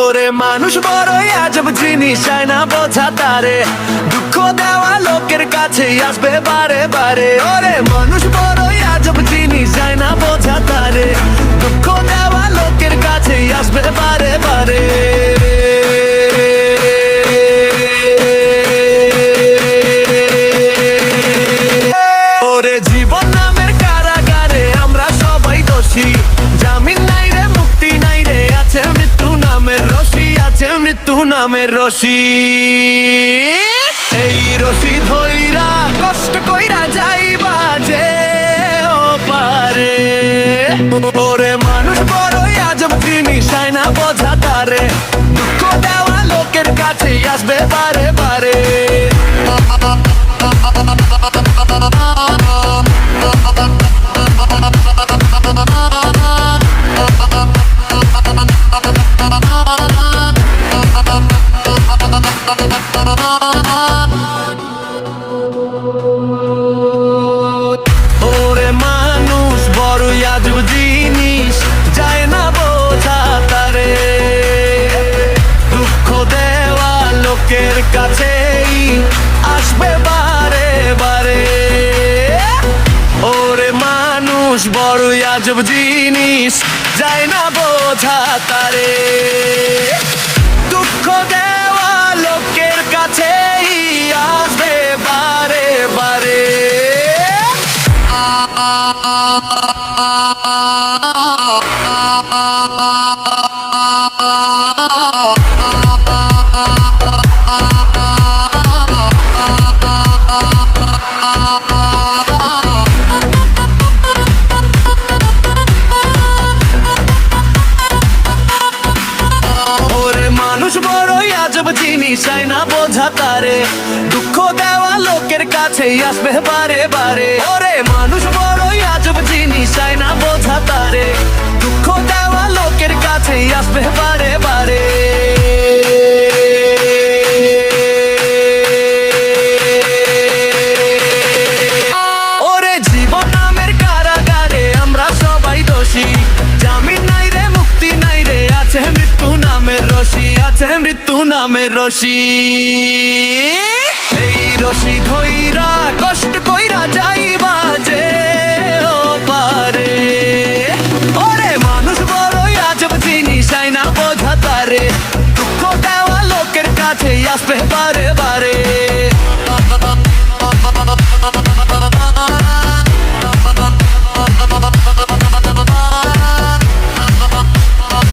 ওরে মানুষ বড়ই আজব জিনিস, চায় না বোঝা তারে। দুঃখ দেওয়া লোকের কাছে আসবে বারে বারে। ওরে মানুষ বড়ই আজব জিনিস, চায় না বোঝা তারে। দুঃখ দেওয়া লোকের কাছে আসবে বারে বারে। ওরে জীবন নামের কারাগারে আমরা সবাই দোষী। জামিন নাই রে, মুক্তি নাই রে, আছে মৃত্যু নামের রশি, আছে মৃত্যু নামের রশি। এই রশি ধইরা কষ্ট কইরা যাইবা যে ও পারে। ওরে মানুষ বড়ই আজব জিনিস, চায় না বোঝা তারে। দুঃখ দেওয়া লোকের কাছে আসবে বারে বারে। ওরে মানুষ বড়ই আজব জিনিস, যায় না বোঝা তারে। দুঃখ দেওয়া লোকের কাছেই আসবে বারে বারে। ওরে মানুষ বড়ই আজব জিনিস, যায় না বোঝা তারে। দুঃখ দেওয়া লোকের কাছেই আসবে বারে বারে। মানুষ বড়ই আজব জিনিস, চায় না বোঝা তারে। দুঃখ দেওয়া লোকের কাছেই আসবে বারে বারে। ওরে মানুষ বড়ই আজব জিনিস, চায় না বোঝা তারে। দুঃখ দেওয়া লোকের কাছেই আসবে বারে বারে। ওরে জীবন নামের কারাগারে আমরা সবাই দোষী। জামিন নাই রে, মুক্তি নাই রে, আছে মৃত্যু নামের রশি, আছে মৃত্যু নামের রশি। এই রশি ধইরা কষ্ট কইরা যাইবা যে ও পারে। ওরে মানুষ বড়ই আজব জিনিস, চায় না বোঝা তারে। দুঃখ দেওয়া লোকের কাছে আসবে বারে বারে।